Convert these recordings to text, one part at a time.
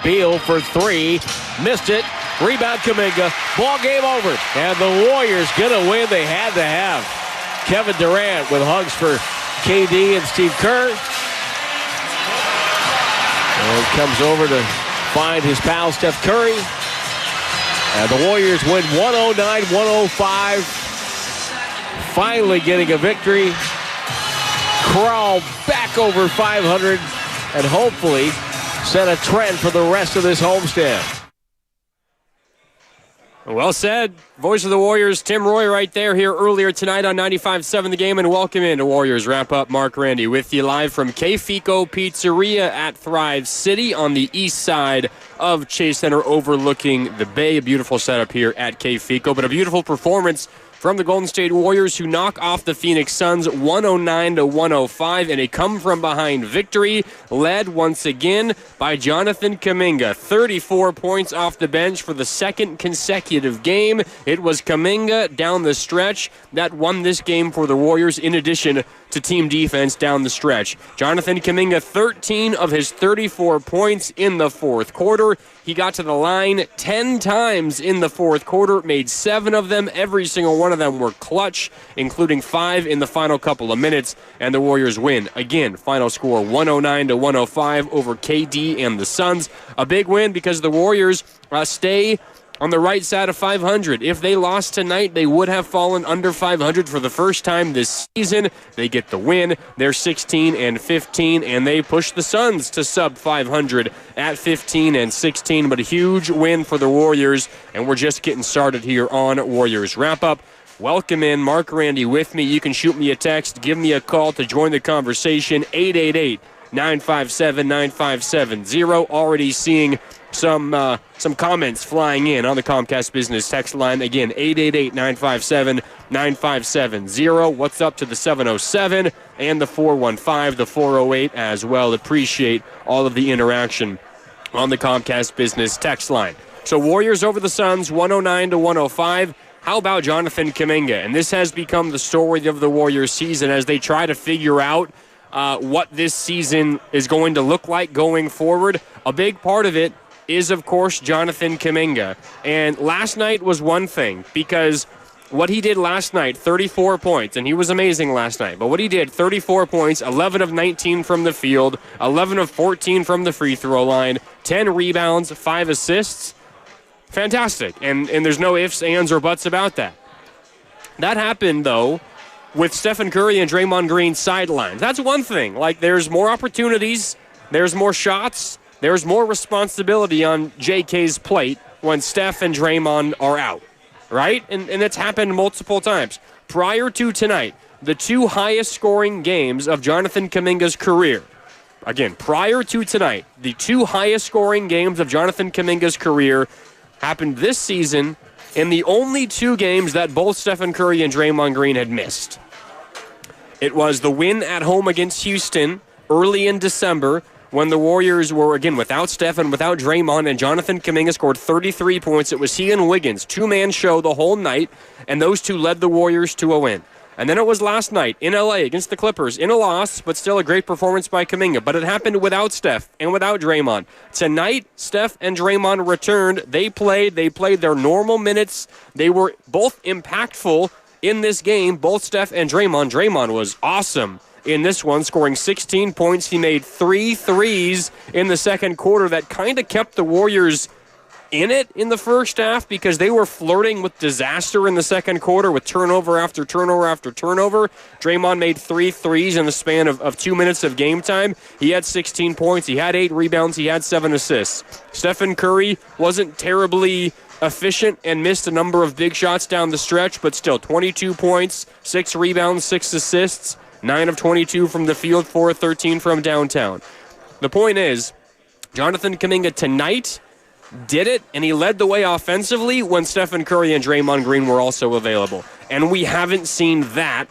Beal for three. Missed it. Rebound Kaminga. Ball game over. And the Warriors going to win. They had to have. Kevin Durant with hugs for KD and Steve Kerr. And comes over to find his pal Steph Curry. And the Warriors win 109-105. Finally getting a victory. Crawl back over 500 and hopefully set a trend for the rest of this homestand. Well said. Voice of the Warriors, Tim Roy right there here earlier tonight on 95.7 The Game, and welcome into Warriors Wrap-Up. Mark Randy with you live from K-Fico Pizzeria at Thrive City on the east side of Chase Center overlooking the bay. A beautiful setup here at K-Fico, but a beautiful performance from the Golden State Warriors, who knock off the Phoenix Suns 109-105 in a come-from-behind victory, led once again by Jonathan Kaminga. 34 points off the bench for the second consecutive game. It was Kaminga down the stretch that won this game for the Warriors, in addition to team defense down the stretch. Jonathan Kaminga, 13 of his 34 points in the fourth quarter. He got to the line 10 times in the fourth quarter, made 7 of them. Every single one of them were clutch, including 5 in the final couple of minutes, and the Warriors win. Again, final score 109-105 over KD and the Suns. A big win because the Warriors stay on the right side of 500. If they lost tonight, they would have fallen under 500 for the first time this season. They get the win. They're 16-15, and they push the Suns to sub 500 at 15-16. But a huge win for the Warriors, and we're just getting started here on Warriors Wrap-Up. Welcome in. Mark Randy with me. You can shoot me a text, give me a call to join the conversation. 888-957-9570. Already seeing some comments flying in on the Comcast Business text line. Again, 888-957-9570. What's up to the 707 and the 415, the 408 as well. Appreciate all of the interaction on the Comcast Business text line. So Warriors over the Suns, 109-105. How about Jonathan Kaminga? And this has become the story of the Warriors season as they try to figure out what this season is going to look like going forward. A big part of it is, of course, Jonathan Kaminga. And last night was one thing, because what he did last night, 34 points, and he was amazing last night, but what he did, 34 points, 11 of 19 from the field, 11 of 14 from the free throw line, 10 rebounds, 5 assists. Fantastic. And there's no ifs, ands, or buts about that. That happened, though, with Stephen Curry and Draymond Green sidelines. That's one thing. Like, there's more opportunities, there's more shots, there's more responsibility on JK's plate when Steph and Draymond are out, right? And it's happened multiple times. Prior to tonight, the 2 highest scoring games of Jonathan Kaminga's career. Again, prior to tonight, the 2 highest scoring games of Jonathan Kaminga's career happened this season in the only 2 games that both Stephen Curry and Draymond Green had missed. It was the win at home against Houston early in December, when the Warriors were, again, without Steph and without Draymond, and Jonathan Kaminga scored 33 points. It was he and Wiggins, 2-man show the whole night, and those 2 led the Warriors to a win. And then it was last night in L.A. against the Clippers, in a loss, but still a great performance by Kaminga. But it happened without Steph and without Draymond. Tonight, Steph and Draymond returned. They played their normal minutes. They were both impactful in this game, both Steph and Draymond. Draymond was awesome in this one, scoring 16 points. He made 3 threes in the second quarter that kind of kept the Warriors in it in the first half, because they were flirting with disaster in the second quarter with turnover after turnover after turnover. Draymond made 3 threes in the span of 2 minutes of game time. He had 16 points. He had 8 rebounds. He had 7 assists. Stephen Curry wasn't terribly efficient and missed a number of big shots down the stretch, but still 22 points, 6 rebounds, 6 assists, 9 of 22 from the field, 4 of 13 from downtown. The point is, Jonathan Kaminga tonight did it, and he led the way offensively when Stephen Curry and Draymond Green were also available. And we haven't seen that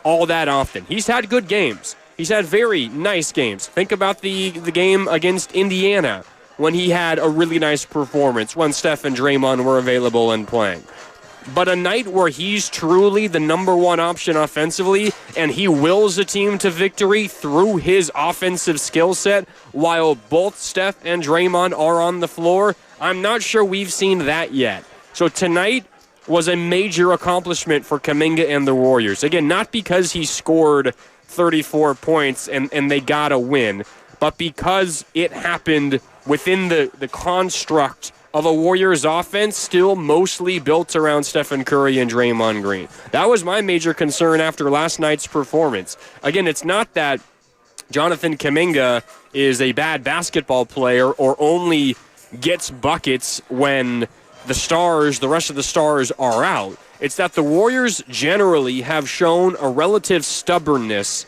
all that often. He's had good games. He's had very nice games. Think about the game against Indiana when he had a really nice performance when Steph and Draymond were available and playing. but a night where he's truly the number one option offensively and he wills a team to victory through his offensive skill set while both Steph and Draymond are on the floor, I'm not sure we've seen that yet. So tonight was a major accomplishment for Kaminga and the Warriors. Again, not because he scored 34 points and they got a win, but because it happened within the construct of a Warriors offense still mostly built around Stephen Curry and Draymond Green. That was my major concern after last night's performance. Again, it's not that Jonathan Kaminga is a bad basketball player or only gets buckets when the rest of the stars are out. It's that the Warriors generally have shown a relative stubbornness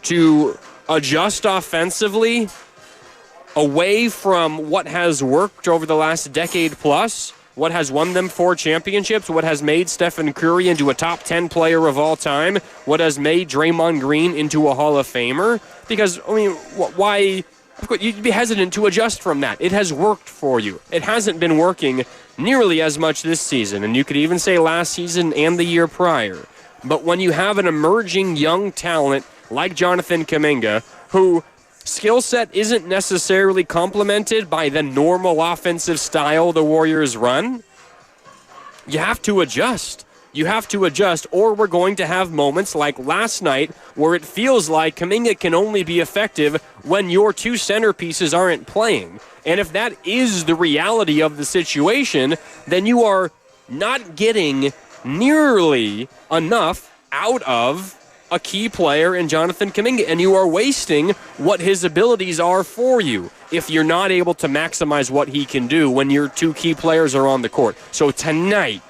to adjust offensively away from what has worked over the last decade plus, what has won them 4 championships, what has made Stephen Curry into a top 10 player of all time, what has made Draymond Green into a Hall of Famer. Because, I mean, why? Of course, you'd be hesitant to adjust from that. It has worked for you. It hasn't been working nearly as much this season, and you could even say last season and the year prior. But when you have an emerging young talent like Jonathan Kaminga, who skill set isn't necessarily complemented by the normal offensive style the Warriors run, you have to adjust. You have to adjust, or we're going to have moments like last night where it feels like Kaminga can only be effective when your 2 centerpieces aren't playing. And if that is the reality of the situation, then you are not getting nearly enough out of a key player in Jonathan Kaminga, and you are wasting what his abilities are for you if you're not able to maximize what he can do when your 2 key players are on the court. So tonight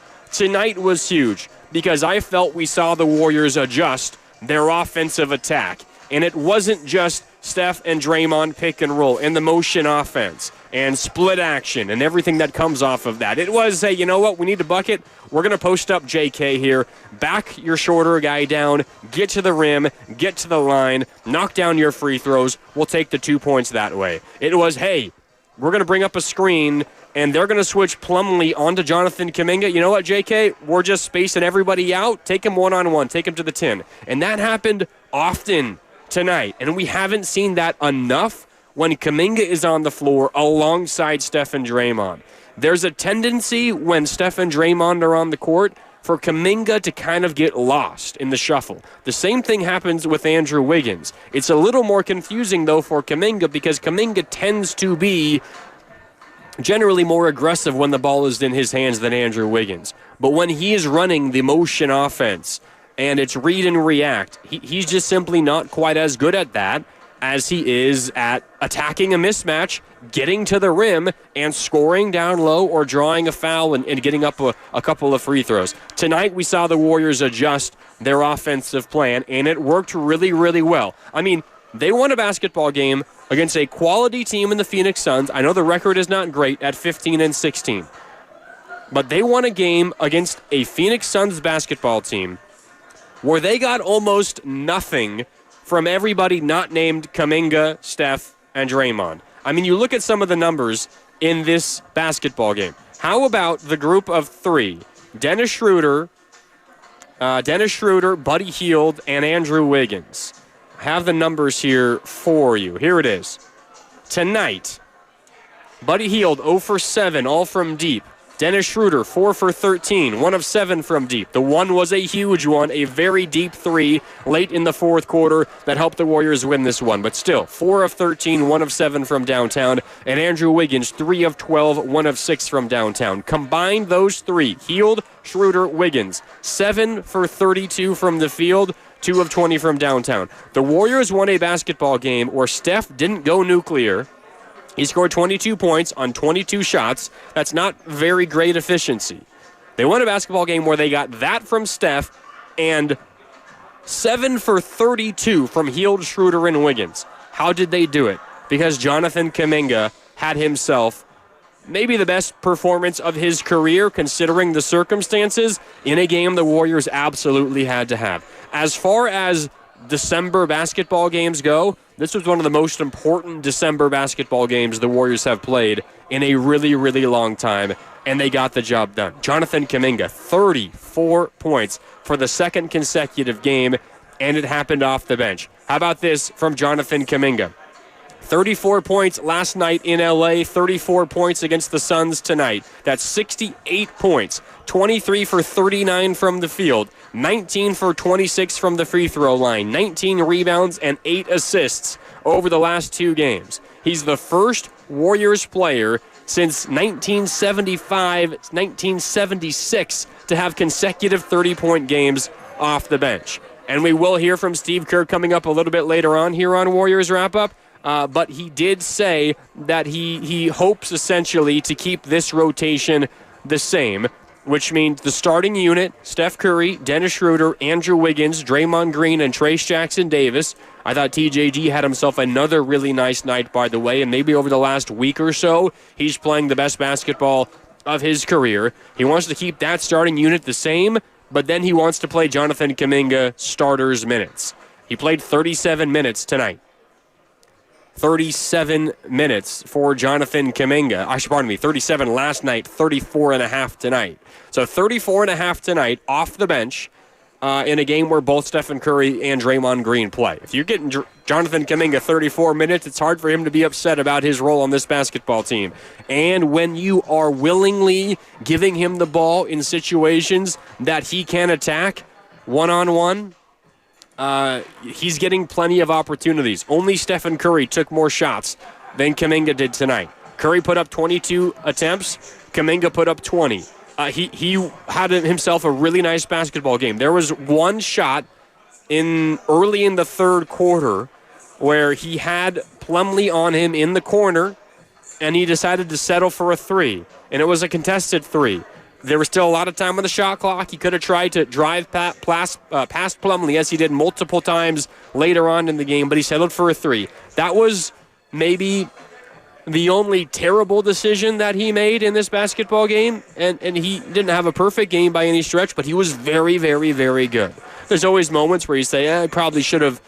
was huge because I felt we saw the Warriors adjust their offensive attack. And it wasn't just Steph and Draymond pick and roll and the motion offense and split action and everything that comes off of that. It was, hey, you know what? We need a bucket. We're going to post up JK here. Back your shorter guy down. Get to the rim. Get to the line. Knock down your free throws. We'll take the 2 points that way. It was, hey, we're going to bring up a screen, and they're going to switch Plumlee onto Jonathan Kaminga. You know what, JK? We're just spacing everybody out. Take him one-on-one. Take him to the 10. And that happened often tonight, and we haven't seen that enough when Kaminga is on the floor alongside Steph and Draymond. There's a tendency when Steph and Draymond are on the court for Kaminga to kind of get lost in the shuffle. The same thing happens with Andrew Wiggins. It's a little more confusing, though, for Kaminga because Kaminga tends to be generally more aggressive when the ball is in his hands than Andrew Wiggins. But when he is running the motion offense and it's read and react, he's just simply not quite as good at that as he is at attacking a mismatch, getting to the rim, and scoring down low or drawing a foul and getting up a couple of free throws. Tonight we saw the Warriors adjust their offensive plan, and it worked really, really well. I mean, they won a basketball game against a quality team in the Phoenix Suns. I know the record is not great at 15-16, but they won a game against a Phoenix Suns basketball team where they got almost nothing from everybody not named Kaminga, Steph, and Draymond. I mean, you look at some of the numbers in this basketball game. How about the group of 3? Dennis Schroeder, Buddy Hield, and Andrew Wiggins. I have the numbers here for you. Here it is. Tonight, Buddy Hield 0 for 7, all from deep. Dennis Schroeder, 4 for 13, 1 of 7 from deep. The one was a huge one, a very deep 3 late in the fourth quarter that helped the Warriors win this one. But still, 4 of 13, 1 of 7 from downtown. And Andrew Wiggins, 3 of 12, 1 of 6 from downtown. Combine those 3, Hield, Schroeder, Wiggins, 7 for 32 from the field, 2 of 20 from downtown. The Warriors won a basketball game where Steph didn't go nuclear. He scored 22 points on 22 shots. That's not very great efficiency. They won a basketball game where they got that from Steph and 7 for 32 from Hield, Schroeder, and Wiggins. How did they do it? Because Jonathan Kaminga had himself maybe the best performance of his career considering the circumstances in a game the Warriors absolutely had to have. As far as December basketball games go, this was one of the most important December basketball games the Warriors have played in a really, really long time. and they got the job done. Jonathan Kaminga, 34 points for the second consecutive game, and it happened off the bench. How about this from Jonathan Kaminga? 34 points last night in LA, 34 points against the Suns tonight. That's 68 points, 23 for 39 from the field, 19 for 26 from the free throw line, 19 rebounds, and 8 assists over the last 2 games. He's the first Warriors player since 1975, 1976 to have consecutive 30-point games off the bench. And we will hear from Steve Kerr coming up a little bit later on here on Warriors Wrap-Up. But he did say that he hopes essentially to keep this rotation the same, which means the starting unit, Steph Curry, Dennis Schroeder, Andrew Wiggins, Draymond Green, and Trace Jackson-Davis. I thought TJG had himself another really nice night, by the way, and maybe over the last week or so, he's playing the best basketball of his career. He wants to keep that starting unit the same, but then he wants to play Jonathan Kaminga starters minutes. He played 37 minutes tonight. 37 minutes for Jonathan Kaminga. 37 last night, 34 and a half tonight. So 34 and a half tonight off the bench in a game where both Stephen Curry and Draymond Green play. If you're getting Jonathan Kaminga 34 minutes, it's hard for him to be upset about his role on this basketball team. And when you are willingly giving him the ball in situations that he can attack one-on-one, he's getting plenty of opportunities. Only Stephen Curry took more shots than Kaminga did tonight. Curry put up 22 attempts. Kaminga put up 20. He had himself a really nice basketball game. There was one shot early in the third quarter where he had Plumlee on him in the corner, and he decided to settle for a 3, and it was a contested 3. There was still a lot of time on the shot clock. He could have tried to drive past Plumlee, as he did multiple times later on in the game, but he settled for a 3. That was maybe the only terrible decision that he made in this basketball game, and he didn't have a perfect game by any stretch, but he was very, very, very good. There's always moments where you say, I probably should have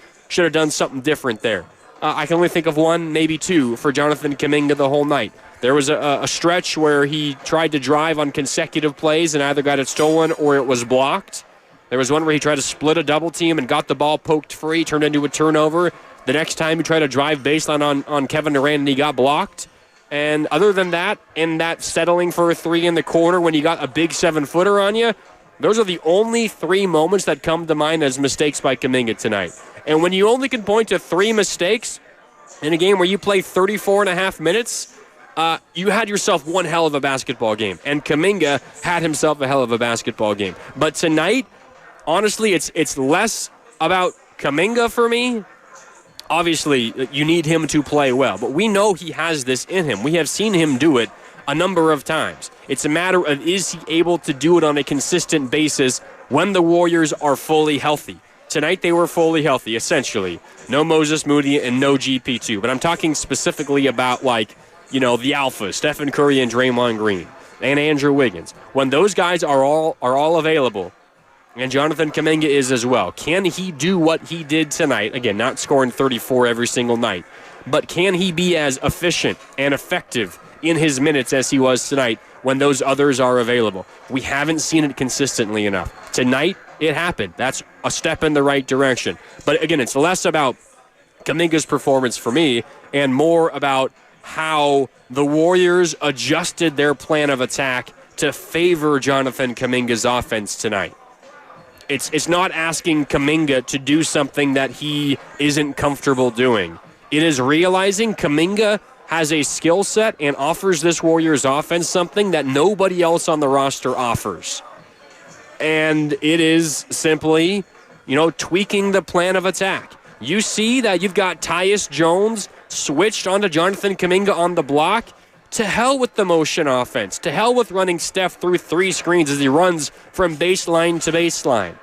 done something different there. I can only think of one, maybe two, for Jonathan Kaminga the whole night. There was a stretch where he tried to drive on consecutive plays and either got it stolen or it was blocked. There was one where he tried to split a double team and got the ball poked free, turned into a turnover. The next time he tried to drive baseline on Kevin Durant and he got blocked. And other than that, in that settling for a 3 in the corner when you got a big 7-footer on you, those are the only 3 moments that come to mind as mistakes by Kaminga tonight. And when you only can point to 3 mistakes in a game where you play 34 and a half minutes, you had yourself one hell of a basketball game. And Kaminga had himself a hell of a basketball game. But tonight, honestly, it's less about Kaminga for me. Obviously, you need him to play well, but we know he has this in him. We have seen him do it a number of times. It's a matter of, is he able to do it on a consistent basis when the Warriors are fully healthy? Tonight they were fully healthy, essentially. No Moses Moody and no GP2, but I'm talking specifically about, the alphas, Stephen Curry and Draymond Green, and Andrew Wiggins. When those guys are all available, and Jonathan Kaminga is as well, can he do what he did tonight? Again, not scoring 34 every single night, but can he be as efficient and effective in his minutes as he was tonight when those others are available? We haven't seen it consistently enough. Tonight, it happened. That's a step in the right direction. But again, it's less about Kaminga's performance for me and more about how the Warriors adjusted their plan of attack to favor Jonathan Kaminga's offense tonight. It's not asking Kaminga to do something that he isn't comfortable doing. It is realizing Kaminga has a skill set and offers this Warriors offense something that nobody else on the roster offers. And it is simply, tweaking the plan of attack. You see that you've got Tyus Jones switched onto Jonathan Kaminga on the block. To hell with the motion offense. To hell with running Steph through 3 screens as he runs from baseline to baseline.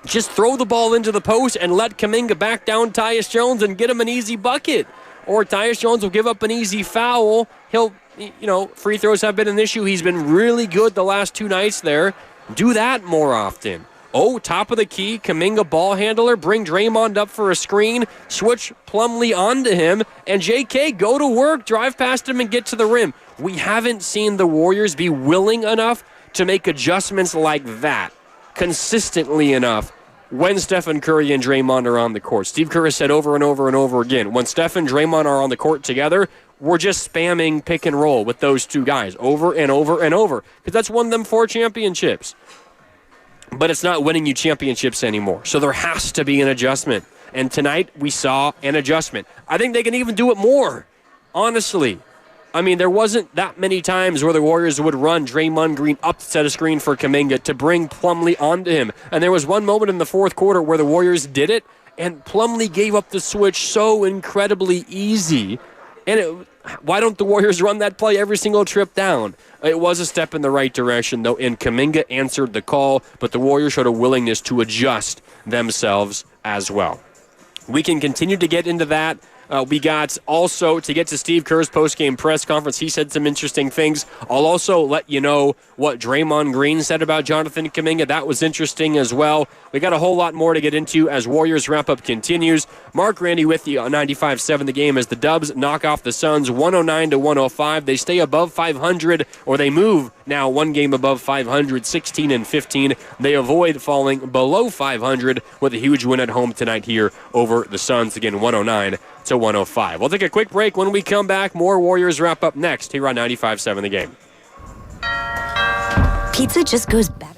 Just throw the ball into the post and let Kaminga back down Tyus Jones and get him an easy bucket. Or Tyus Jones will give up an easy foul. Free throws have been an issue. He's been really good the last 2 nights there. Do that more often. Oh, top of the key, Kaminga ball handler, bring Draymond up for a screen, switch Plumlee onto him, and JK go to work, drive past him and get to the rim. We haven't seen the Warriors be willing enough to make adjustments like that consistently enough when Stephen Curry and Draymond are on the court. Steve Kerr has said over and over and over again, when Steph and Draymond are on the court together, we're just spamming pick and roll with those two guys over and over and over because that's won them 4 championships. But it's not winning you championships anymore. So there has to be an adjustment. And tonight we saw an adjustment. I think they can even do it more, honestly. I mean, there wasn't that many times where the Warriors would run Draymond Green up to set a screen for Kaminga to bring Plumlee onto him. And there was one moment in the fourth quarter where the Warriors did it, and Plumlee gave up the switch so incredibly easy. And why don't the Warriors run that play every single trip down? It was a step in the right direction, though, and Kaminga answered the call, but the Warriors showed a willingness to adjust themselves as well. We can continue to get into that. We got also to get to Steve Kerr's postgame press conference. He said some interesting things. I'll also let you know what Draymond Green said about Jonathan Kaminga. That was interesting as well. We got a whole lot more to get into as Warriors wrap-up continues. Mark Randy with you on 95.7 The Game as the Dubs knock off the Suns 109-105. They stay above 500, or they move now one game above 500, 16-15. They avoid falling below 500 with a huge win at home tonight here over the Suns. Again, 109-105. We'll take a quick break. When we come back, more Warriors wrap up next here on 95.7 The Game. Pizza just goes better.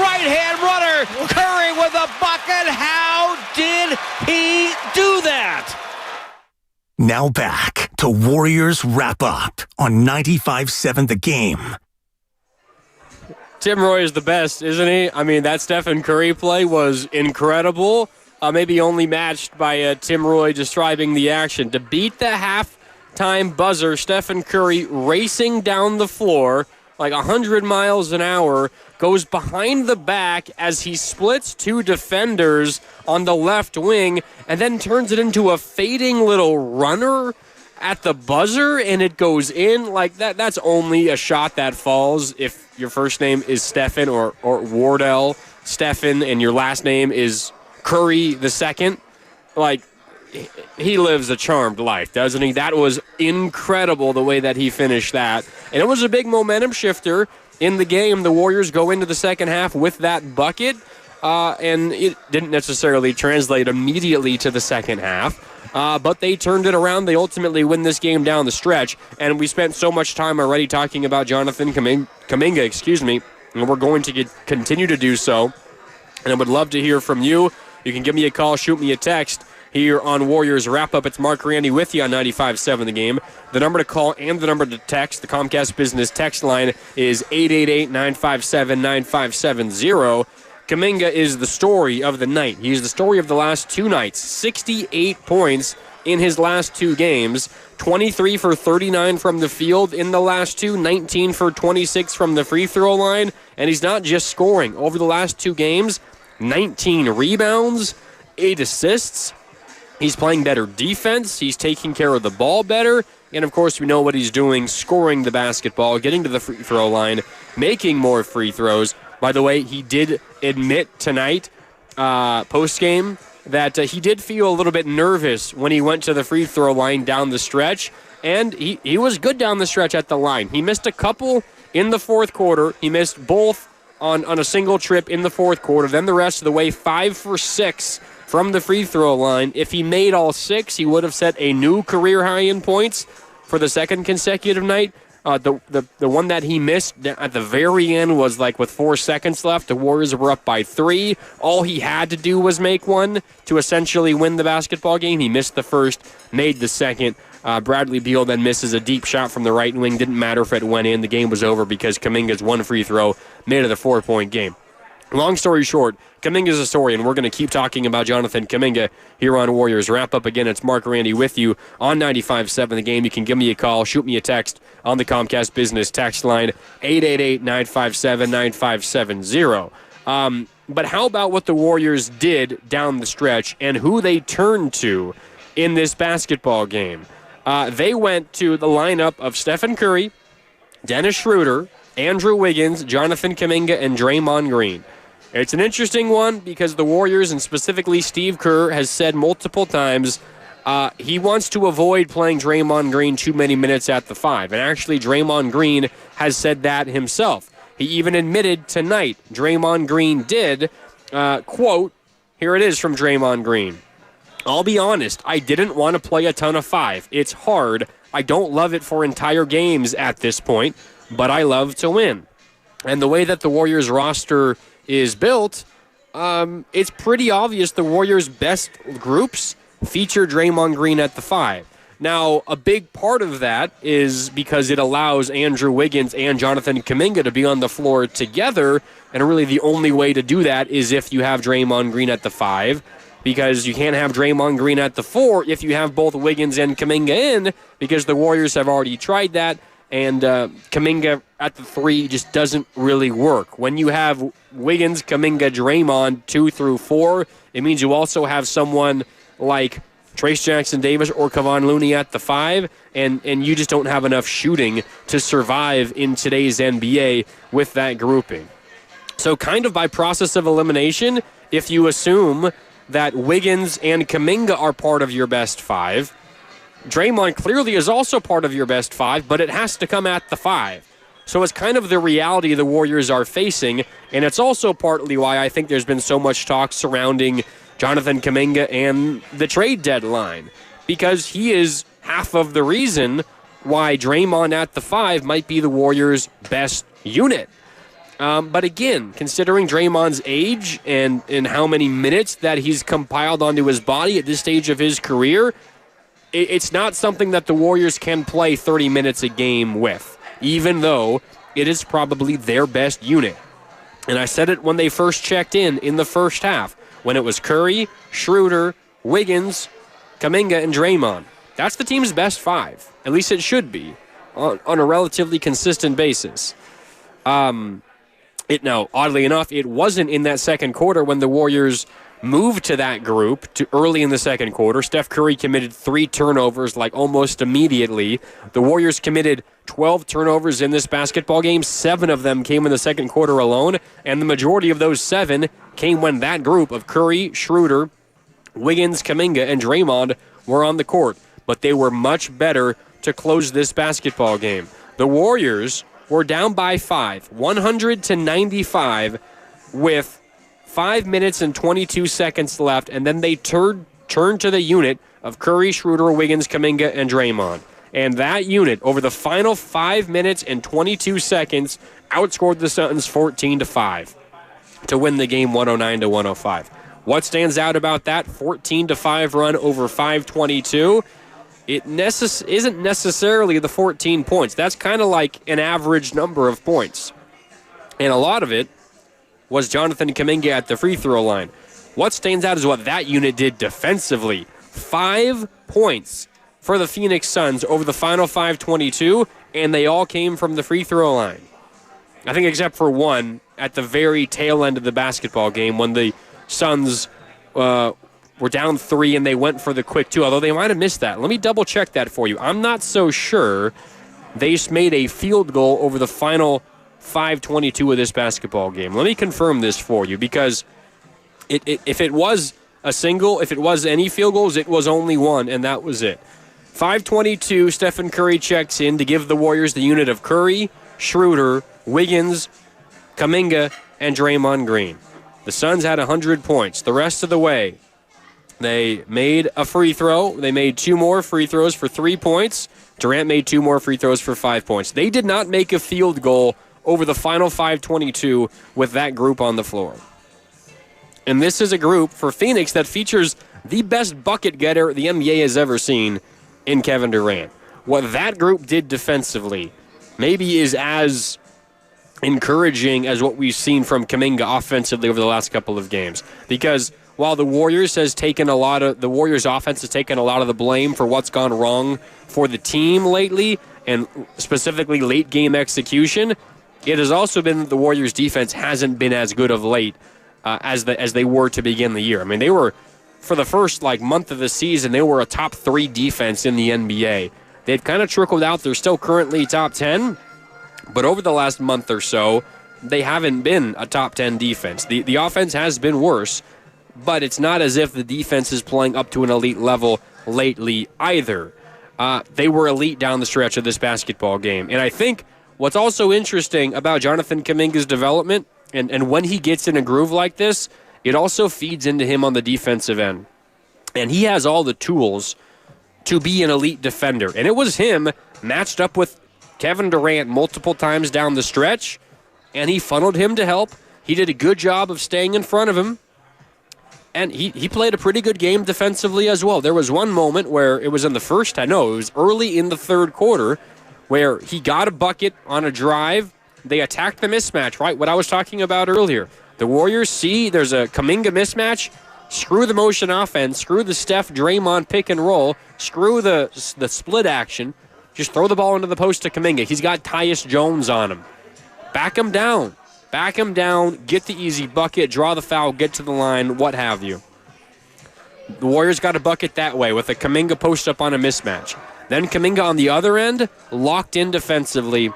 right-hand runner. Curry with a bucket. How did he do that? Now back to Warriors Wrap-Up on 95.7 The Game. Tim Roy is the best, isn't he? I mean, that Stephen Curry play was incredible. Maybe only matched by Tim Roy describing the action. To beat the halftime buzzer, Stephen Curry racing down the floor like 100 miles an hour, goes behind the back as he splits two defenders on the left wing, and then turns it into a fading little runner at the buzzer, and it goes in. Like that's only a shot that falls if your first name is Stephen or Wardell Stephen and your last name is Curry the second. Like, he lives a charmed life, doesn't he? That was incredible the way that he finished that. And it was a big momentum shifter in the game. The Warriors go into the second half with that bucket, and it didn't necessarily translate immediately to the second half. But they turned it around. They ultimately win this game down the stretch. And we spent so much time already talking about Jonathan Kaminga, and we're going to continue to do so. And I would love to hear from you. You can give me a call, shoot me a text here on Warriors Wrap-Up. It's Mark Randy with you on 95.7 The Game. The number to call and the number to text, the Comcast Business text line, is 888-957-9570. Kaminga is the story of the night. He's the story of the last two nights. 68 points in his last two games. 23 for 39 from the field in the last two. 19 for 26 from the free throw line. And he's not just scoring. Over the last two games, 19 rebounds, 8 assists. He's playing better defense. He's taking care of the ball better. And, of course, we know what he's doing, scoring the basketball, getting to the free throw line, making more free throws. By the way, he did admit tonight, post-game, that he did feel a little bit nervous when he went to the free throw line down the stretch. And he was good down the stretch at the line. He missed a couple in the fourth quarter. He missed both on a single trip in the fourth quarter. Then the rest of the way, 5 for 6 from the free throw line. If he made all 6, he would have set a new career high in points for the second consecutive night. The one that he missed at the very end was like with 4 seconds left. The Warriors were up by 3. All he had to do was make one to essentially win the basketball game. He missed the first, made the second. Bradley Beal then misses a deep shot from the right wing. Didn't matter if it went in. The game was over because Kaminga's one free throw made it a 4-point game. Long story short, Kaminga's a story, and we're going to keep talking about Jonathan Kaminga here on Warriors Wrap-Up. Again, it's Mark Randy with you on 95.7 The Game. You can give me a call, shoot me a text on the Comcast Business text line, 888-957-9570. But how about what the Warriors did down the stretch and who they turned to in this basketball game? They went to the lineup of Stephen Curry, Dennis Schroeder, Andrew Wiggins, Jonathan Kaminga, and Draymond Green. It's an interesting one because the Warriors, and specifically Steve Kerr, has said multiple times he wants to avoid playing Draymond Green too many minutes at the 5. And actually, Draymond Green has said that himself. He even admitted tonight, Draymond Green did, quote, here it is from Draymond Green. I'll be honest, I didn't want to play a ton of 5. It's hard. I don't love it for entire games at this point, but I love to win. And the way that the Warriors roster is built, it's pretty obvious the Warriors' best groups feature Draymond Green at the 5. Now, a big part of that is because it allows Andrew Wiggins and Jonathan Kaminga to be on the floor together, and really the only way to do that is if you have Draymond Green at the 5, because you can't have Draymond Green at the 4 if you have both Wiggins and Kaminga in, because the Warriors have already tried that, and Kaminga at the 3 just doesn't really work. When you have Wiggins, Kaminga, Draymond 2 through 4, it means you also have someone like Trace Jackson-Davis or Kevon Looney at the 5, and you just don't have enough shooting to survive in today's NBA with that grouping. So kind of by process of elimination, if you assume that Wiggins and Kaminga are part of your best 5, Draymond clearly is also part of your best 5, but it has to come at the 5. So it's kind of the reality the Warriors are facing, and it's also partly why I think there's been so much talk surrounding Jonathan Kaminga and the trade deadline, because he is half of the reason why Draymond at the 5 might be the Warriors' best unit. But again, considering Draymond's age and how many minutes that he's compiled onto his body at this stage of his career, it's not something that the Warriors can play 30 minutes a game with, even though it is probably their best unit. And I said it when they first checked in the first half, when it was Curry, Schroeder, Wiggins, Kaminga, and Draymond. That's the team's best five. At least it should be on a relatively consistent basis. Oddly enough, it wasn't in that second quarter when the Warriors moved to that group to early in the second quarter. Steph Curry committed 3 turnovers almost immediately. The Warriors committed 12 turnovers in this basketball game. 7 of them came in the second quarter alone, and the majority of those 7 came when that group of Curry, Schroeder, Wiggins, Kaminga, and Draymond were on the court. But they were much better to close this basketball game. The Warriors were down by 5, 100-95, with 5 minutes and 22 seconds left, and then they turned to the unit of Curry, Schroeder, Wiggins, Kaminga, and Draymond. And that unit, over the final 5 minutes and 22 seconds, outscored the Suns 14-5 to win the game 109-105. What stands out about that 14-5 run over 5:22? It isn't necessarily the 14 points. That's kind of like an average number of points. And a lot of it was Jonathan Kaminga at the free throw line. What stands out is what that unit did defensively. 5 points for the Phoenix Suns over the final 5:22, and they all came from the free throw line. I think except for one at the very tail end of the basketball game when the Suns were down 3 and they went for the quick 2, although they might have missed that. Let me double check that for you. I'm not so sure they made a field goal over the final 5:22 of this basketball game. Let me confirm this for you, because if it was a single, if it was any field goals, it was only one, and that was it. 5:22, Stephen Curry checks in to give the Warriors the unit of Curry, Schroeder, Wiggins, Kaminga, and Draymond Green. The Suns had 100 points. The rest of the way, they made a free throw. They made 2 more free throws for 3 points. Durant made 2 more free throws for 5 points. They did not make a field goal over the final 5:22 with that group on the floor. And this is a group for Phoenix that features the best bucket getter the NBA has ever seen in Kevin Durant. What that group did defensively maybe is as encouraging as what we've seen from Kaminga offensively over the last couple of games. Because while the Warriors offense has taken a lot of the blame for what's gone wrong for the team lately, and specifically late game execution, it has also been that the Warriors defense hasn't been as good of late as they were to begin the year. I mean, they were, for the first month of the season, they were a top 3 defense in the NBA. They've kind of trickled out. They're still currently top 10, but over the last month or so, they haven't been a top 10 defense. The offense has been worse, but it's not as if the defense is playing up to an elite level lately either. They were elite down the stretch of this basketball game. And I think what's also interesting about Jonathan Kaminga's development, and when he gets in a groove like this, it also feeds into him on the defensive end. And he has all the tools to be an elite defender. And it was him matched up with Kevin Durant multiple times down the stretch, and he funneled him to help. He did a good job of staying in front of him, and he played a pretty good game defensively as well. There was one moment where it was in the first, it was early in the third quarter, where he got a bucket on a drive. They attacked the mismatch, right? What I was talking about earlier. The Warriors see there's a Kaminga mismatch. Screw the motion offense. Screw the Steph Draymond pick and roll. Screw the split action. Just throw the ball into the post to Kaminga. He's got Tyus Jones on him. Back him down. Back him down. Get the easy bucket. Draw the foul. Get to the line. What have you. The Warriors got a bucket that way with a Kaminga post up on a mismatch. Then Kaminga on the other end, locked in defensively,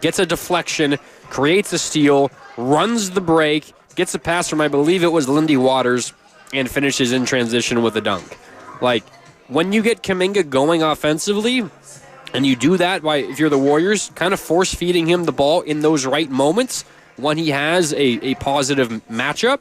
gets a deflection, creates a steal, runs the break, gets a pass from, I believe it was Lindy Waters, and finishes in transition with a dunk. When you get Kaminga going offensively, and you do that by, if you're the Warriors, kind of force-feeding him the ball in those right moments when he has a positive matchup,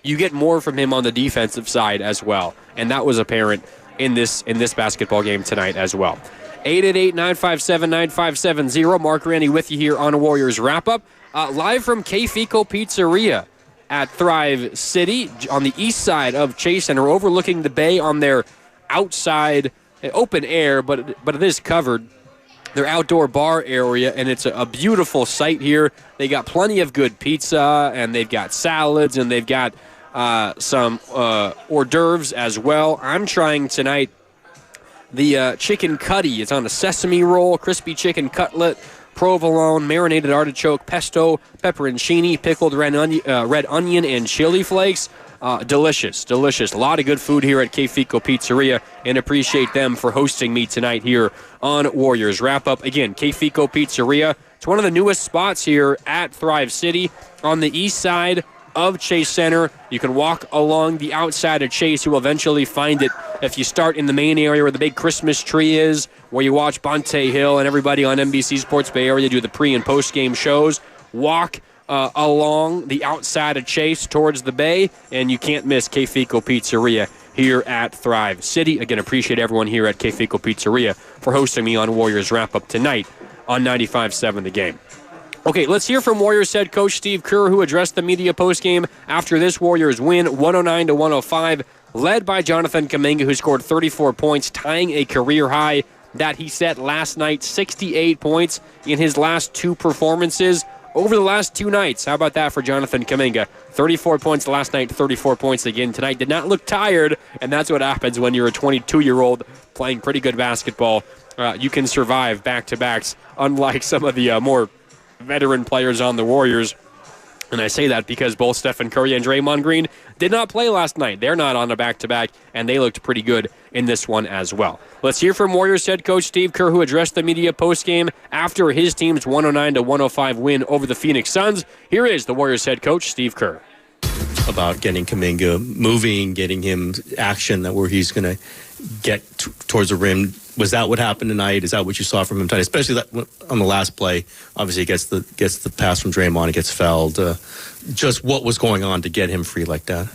you get more from him on the defensive side as well. And that was apparent in this basketball game tonight as well. 888-957-9570. Mark Randy with you here on a Warriors Wrap-Up. live from K-Fico Pizzeria at Thrive City on the east side of Chase Center, overlooking the bay on their outside, open air, but it is covered. Their outdoor bar area, and it's a beautiful site here. They got plenty of good pizza, and they've got salads, and they've got some hors d'oeuvres as well. I'm trying tonight the chicken cutty. It's on a sesame roll, crispy chicken cutlet, provolone, marinated artichoke, pesto, pepperoncini, pickled red onion, and chili flakes. Delicious. A lot of good food here at K-Fico Pizzeria, and appreciate them for hosting me tonight here on Warriors Wrap-Up. Again, K-Fico Pizzeria. It's one of the newest spots here at Thrive City on the east side of Chase Center. You can walk along the outside of Chase. You will eventually find it if you start in the main area where the big Christmas tree is, where you watch Bonte Hill and everybody on NBC Sports Bay Area do the pre- and post-game shows. Walk along the outside of Chase towards the bay, and you can't miss K-Fico Pizzeria here at Thrive City. Again, appreciate everyone here at K-Fico Pizzeria for hosting me on Warriors Wrap-Up tonight on 95.7 The Game. Okay, let's hear from Warriors head coach Steve Kerr, who addressed the media postgame after this Warriors win, 109-105, led by Jonathan Kaminga, who scored 34 points, tying a career high that he set last night, 68 points in his last two performances over the last two nights. How about that for Jonathan Kaminga? 34 points last night, 34 points again tonight. Did not look tired, and that's what happens when you're a 22-year-old playing pretty good basketball. You can survive back-to-backs, unlike some of the more veteran players on the Warriors. And I say that because both Stephen Curry and Draymond Green did not play last night. They're not on a back-to-back, and they looked pretty good in this one as well. Let's hear from Warriors head coach Steve Kerr, who addressed the media postgame after his team's 109-105 win over the Phoenix Suns. Here is the Warriors head coach Steve Kerr. About getting Kaminga moving, getting him action that where he's going to get towards the rim. Was that what happened tonight? Is that what you saw from him tonight? Especially that on the last play, obviously he gets the pass from Draymond, he gets fouled. Just what was going on to get him free like that?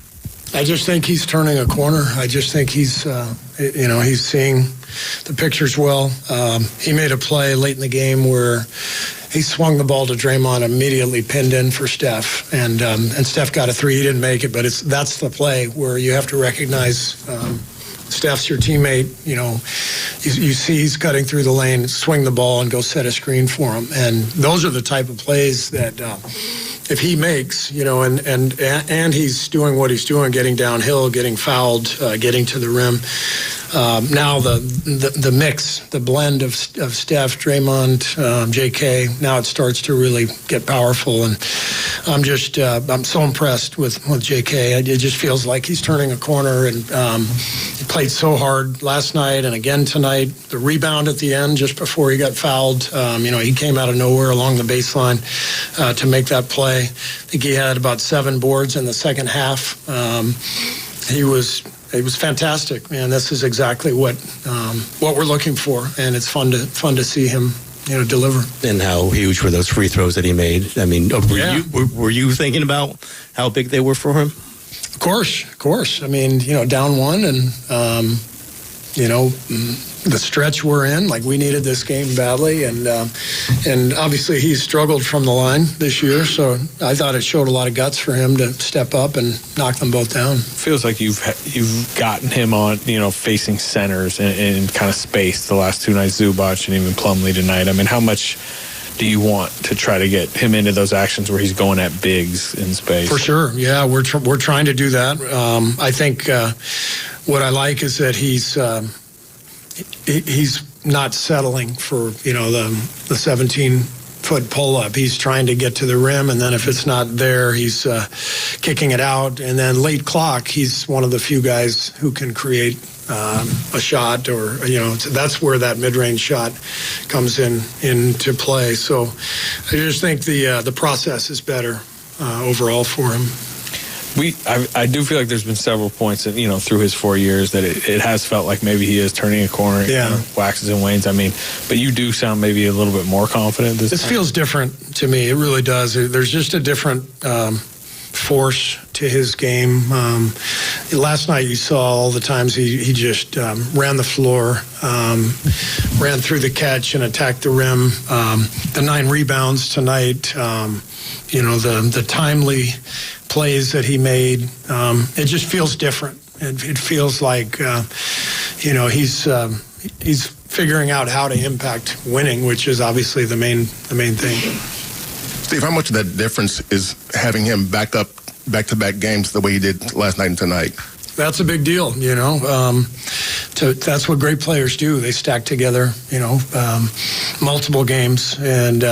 I just think he's turning a corner. I just think he's seeing the pictures well. He made a play late in the game where he swung the ball to Draymond, immediately pinned in for Steph, and Steph got a three. He didn't make it, but that's the play where you have to recognize Steph's your teammate. You see he's cutting through the lane, swing the ball, and go set a screen for him. And those are the type of plays that if he makes, and he's doing what he's doing, getting downhill, getting fouled, getting to the rim. Now the mix, the blend of Steph, Draymond, JK, now it starts to really get powerful, and I'm so impressed with JK. It just feels like he's turning a corner, and he played so hard last night and again tonight. The rebound at the end, just before he got fouled, he came out of nowhere along the baseline to make that play. I think he had about 7 boards in the second half. It was fantastic, man. This is exactly what we're looking for, and it's fun to see him, deliver. And how huge were those free throws that he made? I mean, were you thinking about how big they were for him? Of course. I mean, down one, and the stretch we're in, like we needed this game badly, and obviously he's struggled from the line this year, so I thought it showed a lot of guts for him to step up and knock them both down. Feels like you've gotten him on, facing centers and kind of space the last two nights, Zubac and even Plumlee tonight. I mean, how much do you want to try to get him into those actions where he's going at bigs in space? For sure, yeah, we're trying to do that. I think what I like is that he's not settling for the 17-foot pull-up. He's trying to get to the rim, and then if it's not there, he's kicking it out. And then late clock, he's one of the few guys who can create a shot, or that's where that mid-range shot comes into play. So I just think the process is better overall for him. I do feel like there's been several points that, through his 4 years that it has felt like maybe he is turning a corner. Yeah. Waxes and wanes. I mean, but you do sound maybe a little bit more confident this time. Feels different to me. It really does. There's just a different force to his game. last night you saw all the times he just ran the floor, ran through the catch and attacked the rim. The 9 rebounds tonight, the timely plays that he made, it just feels different. It feels like, he's figuring out how to impact winning, which is obviously the main thing. Steve, how much of that difference is having him back-to-back games the way he did last night and tonight? That's a big deal, that's what great players do. They stack together, multiple games. And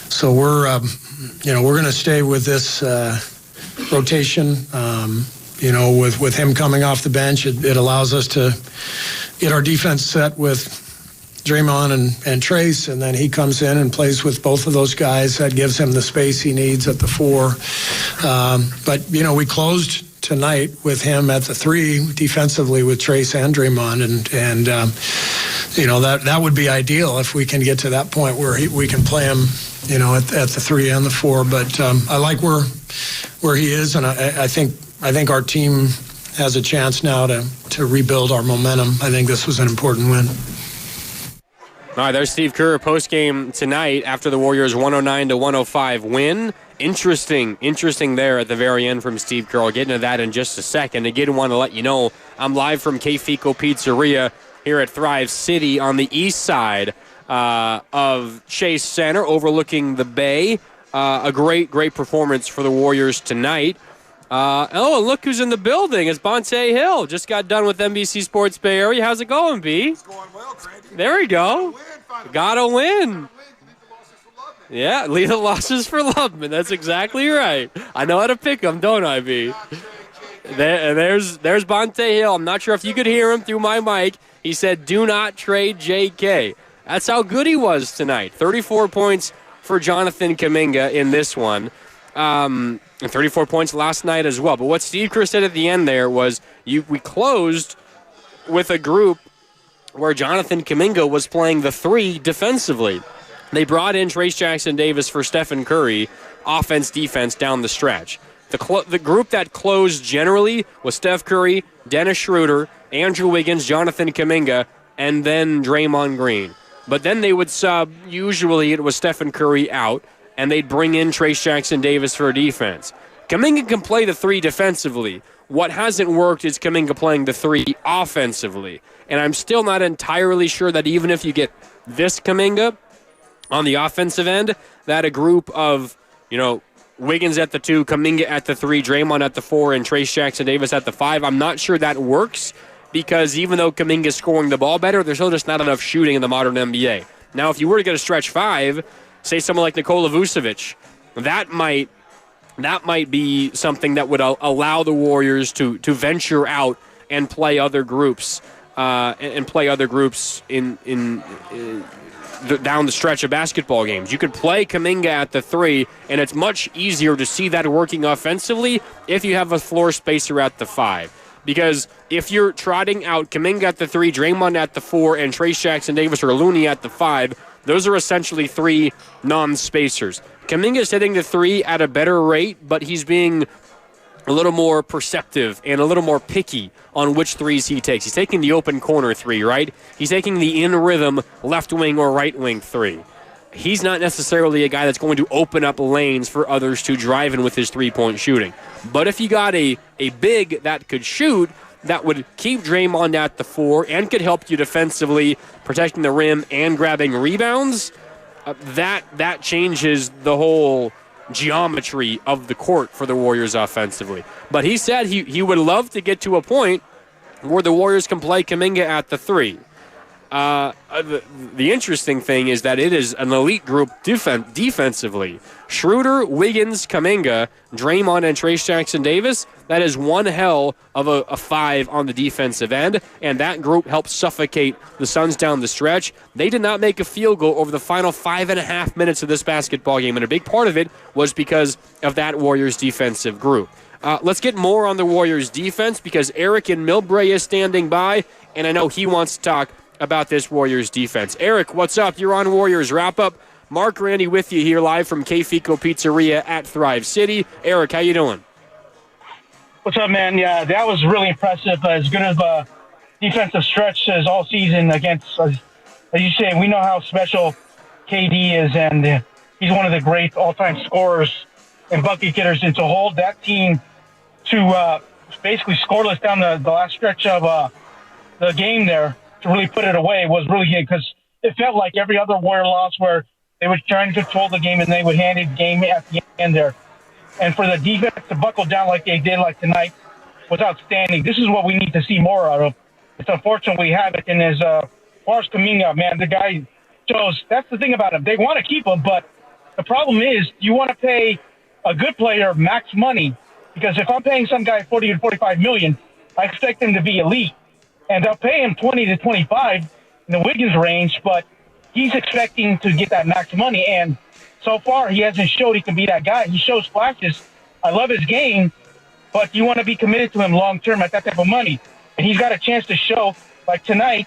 so we're going to stay with this rotation. With him coming off the bench, it allows us to get our defense set with Draymond and Trace, and then he comes in and plays with both of those guys. That gives him the space he needs at the 4. But we closed tonight with him at the 3 defensively with Trace and Draymond, and that would be ideal if we can get to that point where we can play him, at the 3 and the 4. But I like where he is, and I think our team has a chance now to rebuild our momentum. I think this was an important win. All right, there's Steve Kerr post-game tonight after the Warriors' 109-105 win. Interesting there at the very end from Steve Kerr. I'll get into that in just a second. Again, want to let you know I'm live from K-Fico Pizzeria here at Thrive City on the east side of Chase Center, overlooking the bay. A great performance for the Warriors tonight. And look who's in the building. It's Bonte Hill. Just got done with NBC Sports Bay Area. How's it going, B? It's going well, Craig. There we go. Gotta win. Yeah, leave the losses for Lubman. That's exactly right. I know how to pick them, don't I, B? There's Bonte Hill. I'm not sure if you could hear him through my mic. He said, do not trade JK. That's how good he was tonight. 34 points for Jonathan Kaminga in this one. And 34 points last night as well. But what Steve Kerr said at the end there was we closed with a group where Jonathan Kaminga was playing the 3 defensively. They brought in Trace Jackson-Davis for Stephen Curry, offense, defense down the stretch. The group that closed generally was Steph Curry, Dennis Schroeder, Andrew Wiggins, Jonathan Kaminga, and then Draymond Green. But then they would sub, usually it was Stephen Curry out, and they'd bring in Trace Jackson-Davis for defense. Kaminga can play the 3 defensively. What hasn't worked is Kaminga playing the 3 offensively. And I'm still not entirely sure that even if you get this Kaminga on the offensive end, that a group of, Wiggins at the 2, Kaminga at the 3, Draymond at the 4, and Trace Jackson-Davis at the 5, I'm not sure that works because even though Kaminga's scoring the ball better, there's still just not enough shooting in the modern NBA. Now, if you were to get a stretch 5, say someone like Nikola Vucevic, that might be something that would allow the Warriors to venture out and play other groups down the stretch of basketball games. You could play Kaminga at the 3, and it's much easier to see that working offensively if you have a floor spacer at the 5. Because if you're trotting out Kaminga at the 3, Draymond at the 4, and Trace Jackson-Davis or Looney at the 5, those are essentially 3 non-spacers. Kaminga's hitting the 3 at a better rate, but he's being a little more perceptive and a little more picky on which 3s he takes. He's taking the open corner 3, right? He's taking the in-rhythm left wing or right wing 3. He's not necessarily a guy that's going to open up lanes for others to drive in with his three-point shooting. But if you got a big that could shoot, that would keep Draymond at the 4 and could help you defensively, protecting the rim and grabbing rebounds, that changes the whole geometry of the court for the Warriors offensively. But he said he would love to get to a point where the Warriors can play Kaminga at the 3. The interesting thing is that it is an elite group defensively. Schroeder, Wiggins, Kaminga, Draymond, and Trace Jackson-Davis. That is one hell of a 5 on the defensive end, and that group helped suffocate the Suns down the stretch. They did not make a field goal over the final 5.5 minutes of this basketball game, and a big part of it was because of that Warriors defensive group. Let's get more on the Warriors defense because Eric in Millbrae is standing by, and I know he wants to talk about this Warriors defense. Eric, what's up? You're on Warriors Wrap-Up. Mark Randy with you here live from K-Fico Pizzeria at Thrive City. Eric, how you doing? What's up, man? Yeah, that was really impressive. As good of a defensive stretch as all season against, as you say, we know how special KD is, and he's one of the great all-time scorers and bucket getters. And to hold that team to basically scoreless down the last stretch of the game there, to really put it away was really good, because it felt like every other Warrior loss where they were trying to control the game and they would hand it the game at the end there. And for the defense to buckle down like they did like tonight was outstanding. This is what we need to see more out of. It's unfortunate we have it. And as far as Kaminga, man, the guy shows, that's the thing about him. They want to keep him, but the problem is you want to pay a good player max money, because if I'm paying some guy 40 to 45 million, I expect him to be elite. And they'll pay him 20 to 25 in the Wiggins range, but he's expecting to get that max money. And so far, he hasn't showed he can be that guy. He shows flashes. I love his game, but you want to be committed to him long-term at that type of money. And he's got a chance to show, like tonight,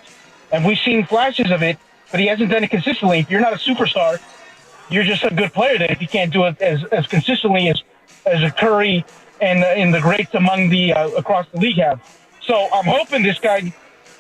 and we've seen flashes of it, but he hasn't done it consistently. If you're not a superstar, you're just a good player then if you can't do it as consistently as a Curry and the greats among the across the league have. So I'm hoping this guy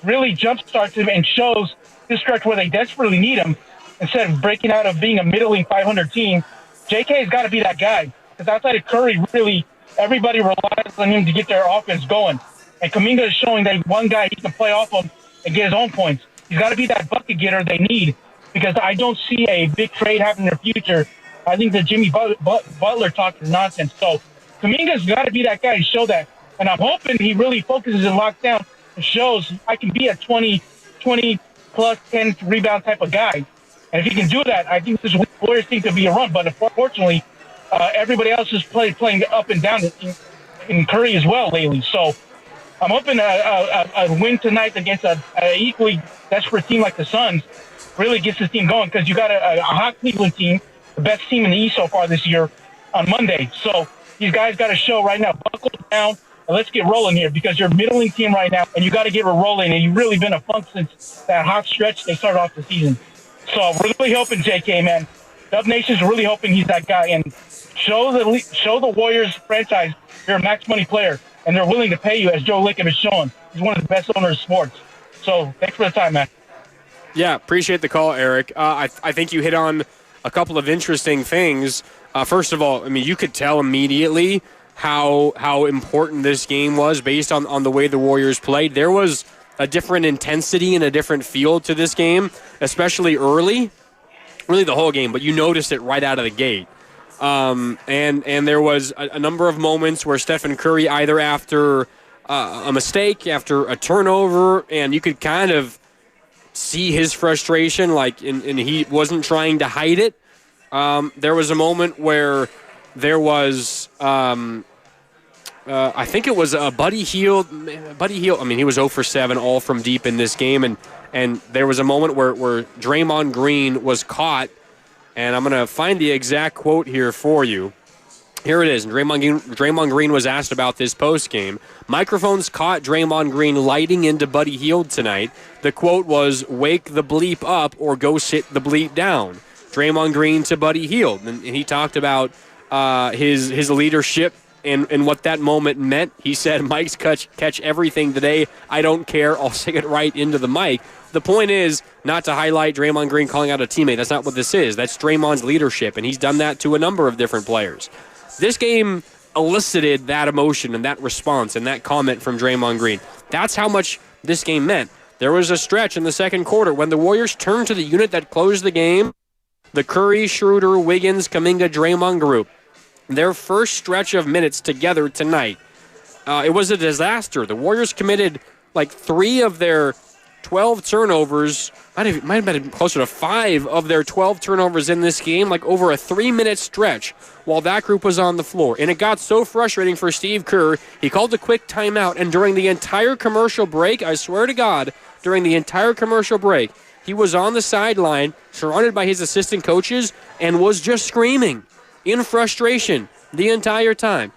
really jumpstarts him and shows this stretch where they desperately need him, instead of breaking out of being a middling 500 team. JK has got to be that guy, because outside of Curry, really everybody relies on him to get their offense going. And Kaminga is showing that one guy he can play off of and get his own points. He's got to be that bucket getter they need, because I don't see a big trade happening in the future. I think that Jimmy Butler talk is nonsense. So Kaminga's got to be that guy to show that. And I'm hoping he really focuses and locks down and shows I can be a 20 plus 10 rebound type of guy. And if he can do that, I think this Warriors team could be a run. But unfortunately, everybody else is playing up and down in Curry as well lately. So I'm hoping a win tonight against a equally desperate team like the Suns really gets this team going, because you got a hot Cleveland team, the best team in the East so far this year, on Monday. So these guys got to show right now, buckle down, and let's get rolling here, because you're a middling team right now, and you got to get rolling, and you've really been a funk since that hot stretch they started off the season. So we're really hoping, JK, man, Dub Nation's really hoping he's that guy, and show the Warriors franchise you're a max money player, and they're willing to pay you, as Joe Lacob is showing. He's one of the best owners of sports. So thanks for the time, man. Yeah, appreciate the call, Eric. I think you hit on a couple of interesting things. First of all, I mean, you could tell immediately how important this game was based on the way the Warriors played. There was a different intensity and a different feel to this game, especially early, really the whole game, but you noticed it right out of the gate. And there was a number of moments where Stephen Curry, either after a mistake, after a turnover, and you could kind of see his frustration, and he wasn't trying to hide it. There was a moment where there was, I think it was Buddy Hield. I mean, he was 0 for 7, all from deep in this game, and there was a moment where Draymond Green was caught, and I'm going to find the exact quote here for you. Here it is. Draymond Green was asked about this postgame. Microphones caught Draymond Green lighting into Buddy Hield tonight. The quote was, "Wake the bleep up or go sit the bleep down." Draymond Green to Buddy Hield. And he talked about his leadership and what that moment meant. He said, "Mike's catch everything today. I don't care. I'll sing it right into the mic." The point is not to highlight Draymond Green calling out a teammate. That's not what this is. That's Draymond's leadership, and he's done that to a number of different players. This game elicited that emotion and that response and that comment from Draymond Green. That's how much this game meant. There was a stretch in the second quarter when the Warriors turned to the unit that closed the game, the Curry, Schroeder, Wiggins, Kaminga, Draymond group. Their first stretch of minutes together tonight, it was a disaster. The Warriors committed 3 of their 12 turnovers. Might have been closer to 5 of their 12 turnovers in this game, over a 3-minute stretch while that group was on the floor. And it got so frustrating for Steve Kerr, he called a quick timeout, and during the entire commercial break, I swear to God, during the entire commercial break, he was on the sideline, surrounded by his assistant coaches, and was just screaming in frustration the entire time.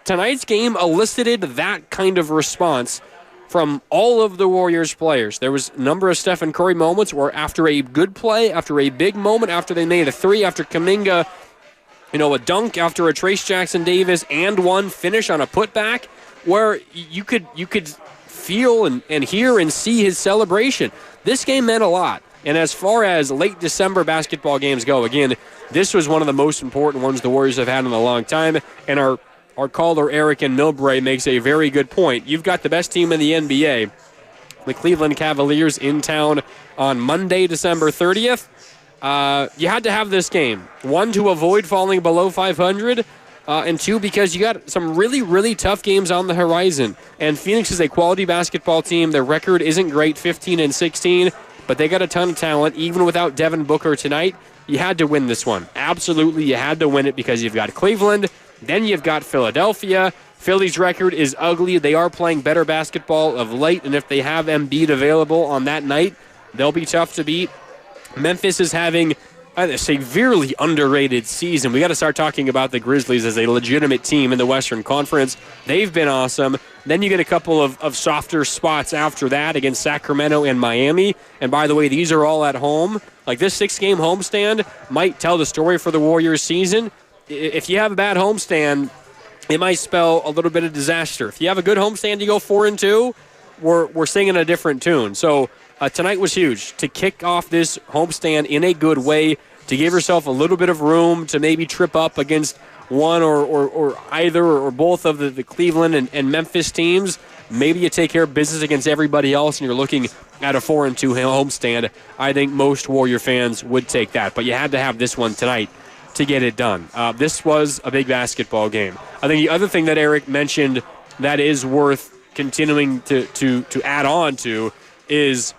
Tonight's game elicited that kind of response from all of the Warriors players. There was a number of Stephen Curry moments where after a good play, after a big moment, after they made a 3, after Kaminga, a dunk, after a Trace Jackson Davis and one finish on a putback, where you could feel and hear and see his celebration. This game meant a lot. And as far as late December basketball games go, again, this was one of the most important ones the Warriors have had in a long time. And our caller, Eric in Millbrae, makes a very good point. You've got the best team in the NBA, the Cleveland Cavaliers, in town on Monday, December 30th. You had to have this game. 1, to avoid falling below 500. And 2, because you got some really, really tough games on the horizon. And Phoenix is a quality basketball team. Their record isn't great, 15-16, but they got a ton of talent. Even without Devin Booker tonight, you had to win this one. Absolutely, you had to win it because you've got Cleveland, then you've got Philadelphia. Philly's record is ugly. They are playing better basketball of late, and if they have Embiid available on that night, they'll be tough to beat. Memphis is having a severely underrated season. We got to start talking about the Grizzlies as a legitimate team in the Western Conference. They've been awesome. Then you get a couple of softer spots after that against Sacramento and Miami. And by the way, these are all at home. Like, this 6-game homestand might tell the story for the Warriors season. If you have a bad homestand, it might spell a little bit of disaster. If you have a good homestand, you go 4-2, we're singing a different tune. So tonight was huge to kick off this homestand in a good way, to give yourself a little bit of room to maybe trip up against one or either or both of the Cleveland and Memphis teams. Maybe you take care of business against everybody else and you're looking at a 4-2 homestand. I think most Warrior fans would take that. But you had to have this one tonight to get it done. This was a big basketball game. I think the other thing that Eric mentioned that is worth continuing to add on to is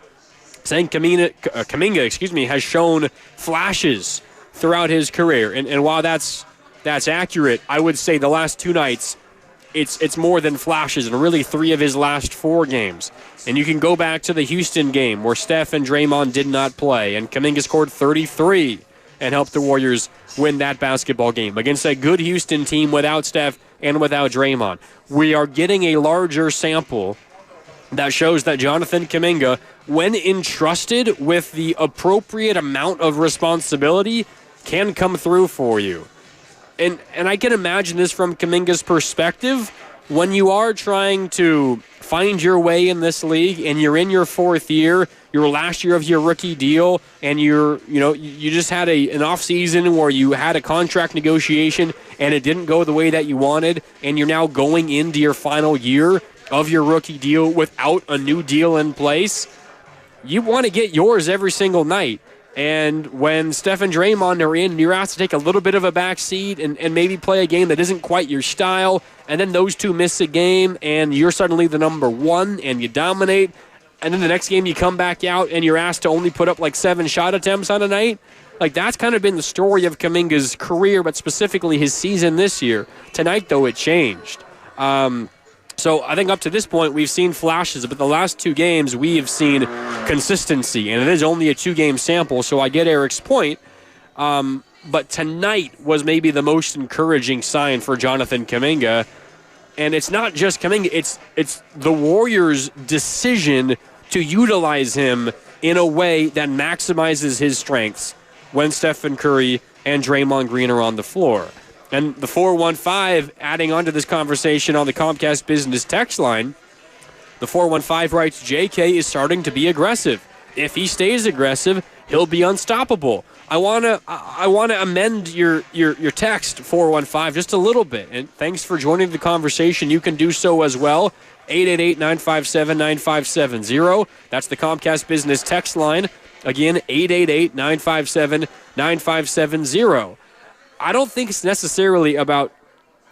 saying Kaminga, has shown flashes throughout his career. And while that's accurate, I would say the last 2 nights, it's more than flashes, and really 3 of his last 4 games. And you can go back to the Houston game where Steph and Draymond did not play, and Kaminga scored 33 and helped the Warriors win that basketball game against a good Houston team without Steph and without Draymond. We are getting a larger sample that shows that Jonathan Kaminga, when entrusted with the appropriate amount of responsibility, can come through for you. And I can imagine this from Kaminga's perspective. When you are trying to find your way in this league and you're in your 4th year, your last year of your rookie deal, and you just had an off season where you had a contract negotiation and it didn't go the way that you wanted, and you're now going into your final year of your rookie deal without a new deal in place, you want to get yours every single night. And when Steph and Draymond are in, you're asked to take a little bit of a back seat and maybe play a game that isn't quite your style, and then those two miss a game, and you're suddenly the number 1, and you dominate, and then the next game you come back out, and you're asked to only put up like 7 shot attempts on a night. Like, that's kind of been the story of Kaminga's career, but specifically his season this year. Tonight, though, it changed. So I think up to this point, we've seen flashes, but the last 2 games, we have seen consistency, and it is only a 2-game sample, so I get Eric's point. But tonight was maybe the most encouraging sign for Jonathan Kaminga, and it's not just Kaminga, it's the Warriors' decision to utilize him in a way that maximizes his strengths when Stephen Curry and Draymond Green are on the floor. And the 415, adding on to this conversation on the Comcast Business text line, the 415 writes, JK is starting to be aggressive. If he stays aggressive, he'll be unstoppable. I want to amend your text, 415, just a little bit. And thanks for joining the conversation. You can do so as well. 888-957-9570. That's the Comcast Business text line. Again, 888-957-9570. I don't think it's necessarily about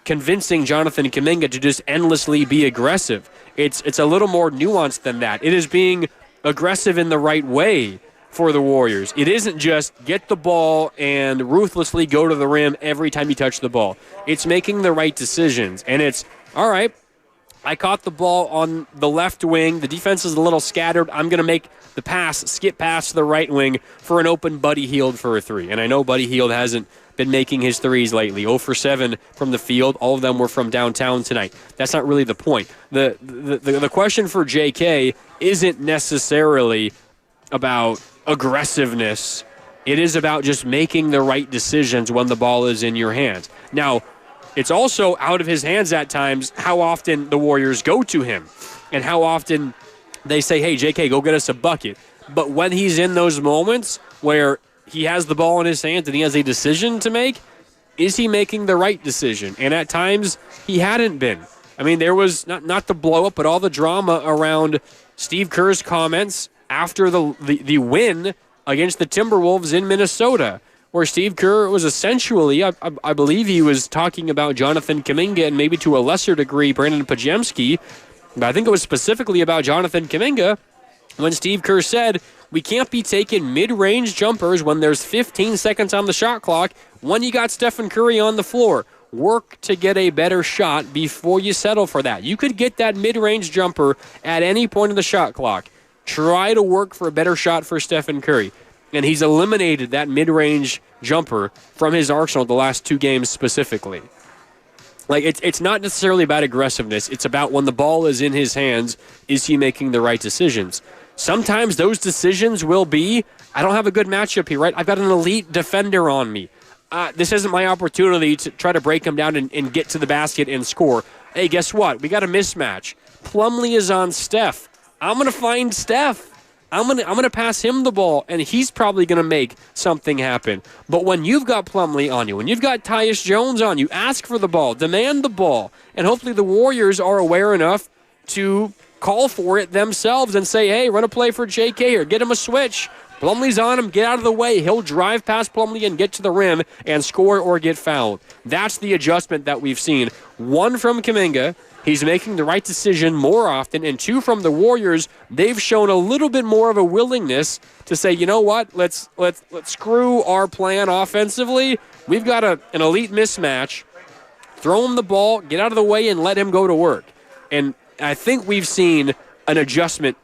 convincing Jonathan Kaminga to just endlessly be aggressive. It's a little more nuanced than that. It is being aggressive in the right way for the Warriors. It isn't just get the ball and ruthlessly go to the rim every time you touch the ball. It's making the right decisions. And it's, all right, I caught the ball on the left wing. The defense is a little scattered. I'm going to make the pass, skip past to the right wing for an open Buddy Hield for a 3. And I know Buddy Hield hasn't been making his threes lately. 0 for 7 from the field. All of them were from downtown tonight. That's not really the point. The question for JK isn't necessarily about aggressiveness. It is about just making the right decisions when the ball is in your hands. Now, It's also out of his hands at times how often the Warriors go to him and how often they say, hey, JK, go get us a bucket. But when he's in those moments where he has the ball in his hands and he has a decision to make, is he making the right decision? And at times, he hadn't been. I mean, there was not the blow-up, but all the drama around Steve Kerr's comments after the win against the Timberwolves in Minnesota, where Steve Kerr was essentially, I believe he was talking about Jonathan Kaminga and maybe to a lesser degree Brandon Pajemski, but I think it was specifically about Jonathan Kaminga when Steve Kerr said, we can't be taking mid-range jumpers when there's 15 seconds on the shot clock when you got Stephen Curry on the floor. Work to get a better shot before you settle for that. You could get that mid-range jumper at any point in the shot clock. Try to work for a better shot for Stephen Curry. And he's eliminated that mid-range jumper from his arsenal the last 2 games specifically. Like, it's not necessarily about aggressiveness. It's about when the ball is in his hands, is he making the right decisions? Sometimes those decisions will be, I don't have a good matchup here, right? I've got an elite defender on me. This isn't my opportunity to try to break him down and get to the basket and score. Hey, guess what? We got a mismatch. Plumlee is on Steph. I'm going to find Steph. I'm gonna pass him the ball, and he's probably going to make something happen. But when you've got Plumlee on you, when you've got Tyus Jones on you, ask for the ball, demand the ball, and hopefully the Warriors are aware enough to call for it themselves and say, hey, run a play for JK or get him a switch. Plumlee's on him, get out of the way. He'll drive past Plumlee and get to the rim and score or get fouled. That's the adjustment that we've seen. 1 from Kaminga. He's making the right decision more often. And 2 from the Warriors. They've shown a little bit more of a willingness to say, you know what, let's screw our plan offensively. We've got an elite mismatch. Throw him the ball, get out of the way, and let him go to work. And I think we've seen an adjustment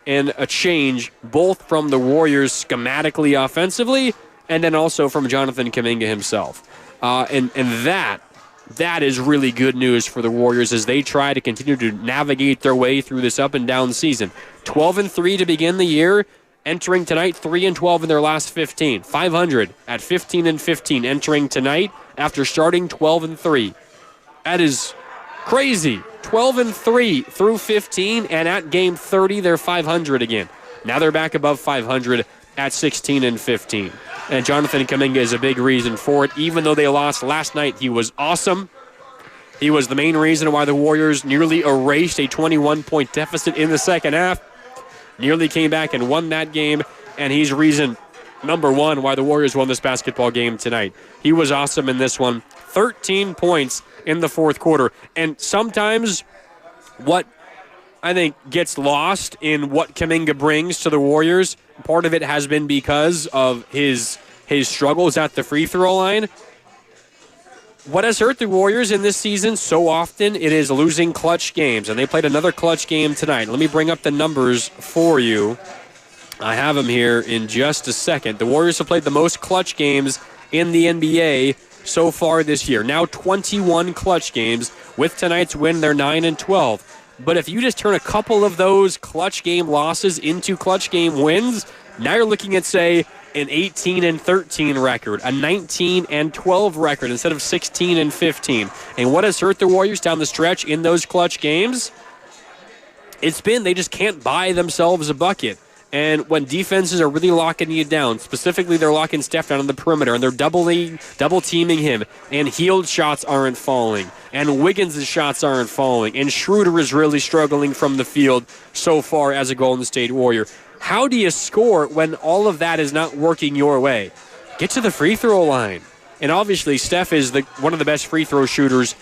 and a change both from the Warriors schematically offensively and then also from Jonathan Kaminga himself. And that is really good news for the Warriors as they try to continue to navigate their way through this up and down season. 12-3 to begin the year, entering tonight 3-12 in their last 15. 500 at 15-15 entering tonight after starting 12-3. That is crazy. 12-3 through 15, and at game 30, they're 500 again. Now they're back above 500 at 16-15. And Jonathan Kaminga is a big reason for it. Even though they lost last night, he was awesome. He was the main reason why the Warriors nearly erased a 21-point deficit in the second half. Nearly came back and won that game, and he's reason number 1 why the Warriors won this basketball game tonight. He was awesome in this one. 13 points in the fourth quarter. And sometimes what I think gets lost in what Kaminga brings to the Warriors, part of it has been because of his struggles at the free throw line. What has hurt the Warriors in this season so often, it is losing clutch games. And they played another clutch game tonight. Let me bring up the numbers for you. I have them here in just a second. The Warriors have played the most clutch games in the NBA so far this year. Now 21 clutch games. With tonight's win, they're 9-12. But if you just turn a couple of those clutch game losses into clutch game wins, now you're looking at, say, an 18-13 record, a 19-12 record instead of 16-15. And what has hurt the Warriors down the stretch in those clutch games? It's been they just can't buy themselves a bucket. And when defenses are really locking you down, specifically they're locking Steph down on the perimeter, and they're double-teaming him, and Hield's shots aren't falling, and Wiggins' shots aren't falling, and Schroeder is really struggling from the field so far as a Golden State Warrior. How do you score when all of that is not working your way? Get to the free throw line. And obviously Steph is one of the best free throw shooters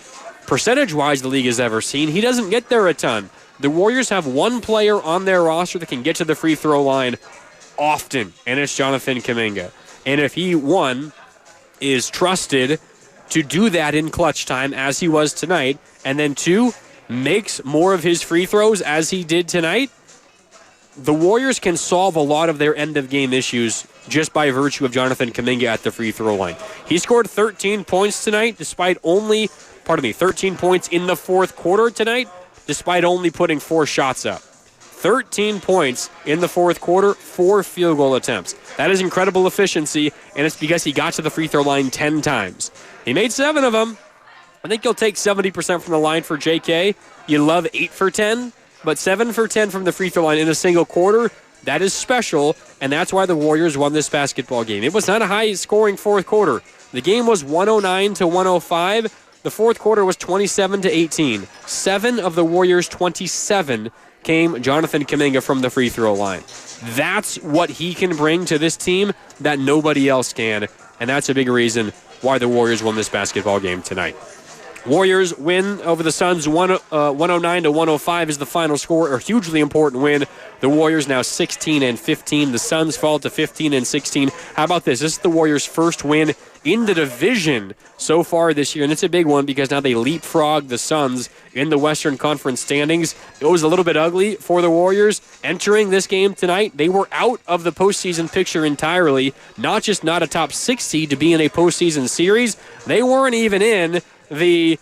percentage-wise the league has ever seen. He doesn't get there a ton. The Warriors have one player on their roster that can get to the free throw line often, and it's Jonathan Kaminga. And if he, 1, is trusted to do that in clutch time as he was tonight, and then 2, makes more of his free throws as he did tonight, the Warriors can solve a lot of their end-of-game issues just by virtue of Jonathan Kaminga at the free throw line. He scored 13 points tonight, 13 points in the fourth quarter tonight, despite only putting 4 shots up. 13 points in the fourth quarter, 4 field goal attempts. That is incredible efficiency, and it's because he got to the free throw line 10 times. He made 7 of them. I think you'll take 70% from the line for JK. You love 8 for 10, but 7 for 10 from the free throw line in a single quarter, that is special, and that's why the Warriors won this basketball game. It was not a high-scoring fourth quarter. The game was 109-105. The fourth quarter was 27-18. 7 of the Warriors' 27 came Jonathan Kaminga from the free throw line. That's what he can bring to this team that nobody else can, and that's a big reason why the Warriors won this basketball game tonight. Warriors win over the Suns 109-105 is the final score, a hugely important win. The Warriors now 16-15. The Suns fall to 15-16. How about this? This is the Warriors' first win in the division so far this year, and it's a big one because now they leapfrog the Suns in the Western Conference standings. It was a little bit ugly for the Warriors entering this game tonight. They were out of the postseason picture entirely, not just not a top 6 seed to be in a postseason series. They weren't even in the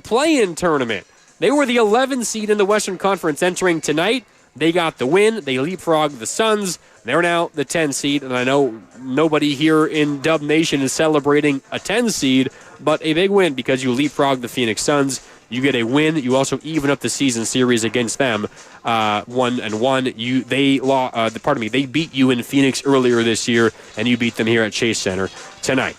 play-in tournament. They were the 11 seed in the Western Conference entering tonight. They got the win. They leapfrogged the Suns. They're now the 10 seed, and I know nobody here in Dub Nation is celebrating a 10 seed, but a big win because you leapfrog the Phoenix Suns. You get a win. You also even up the season series against them, 1-1. They beat you in Phoenix earlier this year, and you beat them here at Chase Center tonight.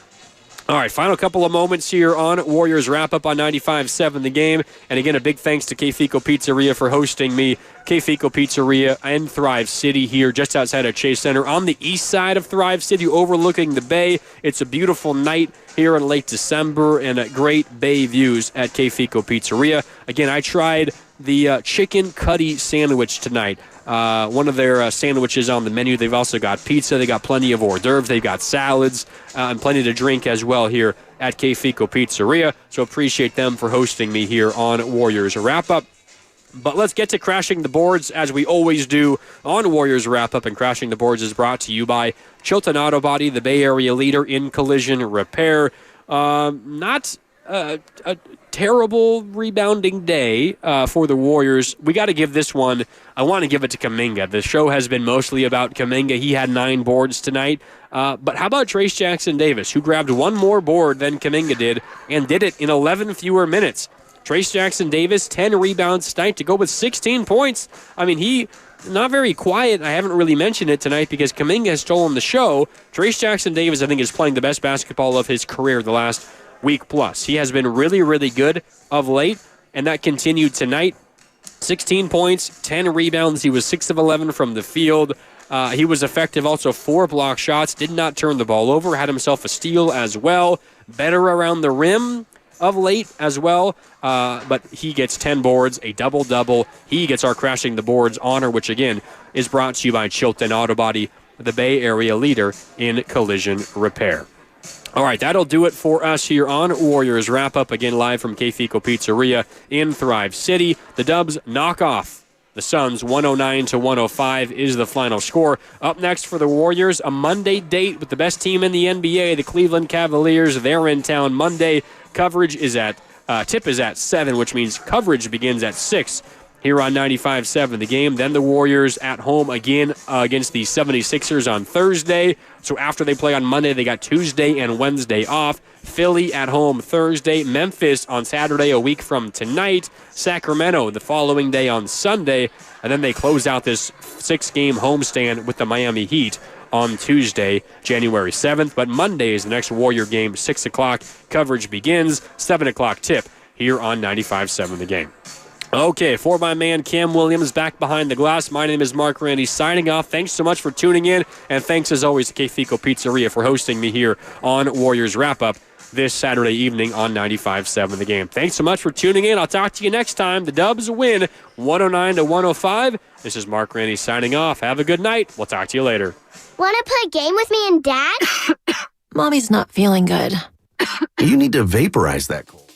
All right, final couple of moments here on Warriors Wrap-Up on 95.7 The Game. And again, a big thanks to K-Fico Pizzeria for hosting me. K-Fico Pizzeria and Thrive City here just outside of Chase Center on the east side of Thrive City overlooking the bay. It's a beautiful night here in late December and great bay views at K-Fico Pizzeria. Again, I tried the chicken cutty sandwich tonight. One of their sandwiches on the menu. They've also got pizza. They got plenty of hors d'oeuvres. They've got salads and plenty to drink as well here at K-Fico Pizzeria. So appreciate them for hosting me here on Warriors Wrap-Up. But let's get to crashing the boards as we always do on Warriors Wrap-Up. And crashing the boards is brought to you by Chilton Auto Body, the Bay Area leader in collision repair. Not a terrible rebounding day for the Warriors. We got to give this one, I want to give it to Kaminga. The show has been mostly about Kaminga. He had 9 boards tonight. But how about Trace Jackson-Davis, who grabbed one more board than Kaminga did and did it in 11 fewer minutes? Trace Jackson-Davis, 10 rebounds tonight to go with 16 points. I mean, he not very quiet. I haven't really mentioned it tonight because Kaminga has stolen the show. Trace Jackson-Davis, I think, is playing the best basketball of his career the last week plus. He has been really, really good of late, and that continued tonight. 16 points, 10 rebounds. He was 6 of 11 from the field. He was effective also 4 block shots, did not turn the ball over, had himself a steal as well. Better around the rim of late as well, but he gets 10 boards, a double-double. He gets our Crashing the Boards honor, which again is brought to you by Chilton Auto Body, the Bay Area leader in collision repair. All right, that'll do it for us here on Warriors Wrap-Up, again live from K-Fico Pizzeria in Thrive City. The Dubs knock off the Suns 109-105 is the final score. Up next for the Warriors, a Monday date with the best team in the NBA, the Cleveland Cavaliers. They're in town Monday. Coverage is tip is at 7, which means coverage begins at 6 here on 95.7 The Game. Then the Warriors at home again against the 76ers on Thursday. So after they play on Monday, they got Tuesday and Wednesday off. Philly at home Thursday. Memphis on Saturday, a week from tonight. Sacramento the following day on Sunday. And then they close out this 6-game homestand with the Miami Heat on Tuesday, January 7th. But Monday is the next Warrior game, 6 o'clock. Coverage begins, 7 o'clock tip here on 95.7 The Game. Okay, for my man Cam Williams back behind the glass, my name is Mark Randy signing off. Thanks so much for tuning in, and thanks as always to K-Fico Pizzeria for hosting me here on Warriors Wrap-Up this Saturday evening on 95.7 The Game. Thanks so much for tuning in. I'll talk to you next time. The Dubs win 109-105. This is Mark Randy signing off. Have a good night. We'll talk to you later. Want to play a game with me and Dad? Mommy's not feeling good. You need to vaporize that cold.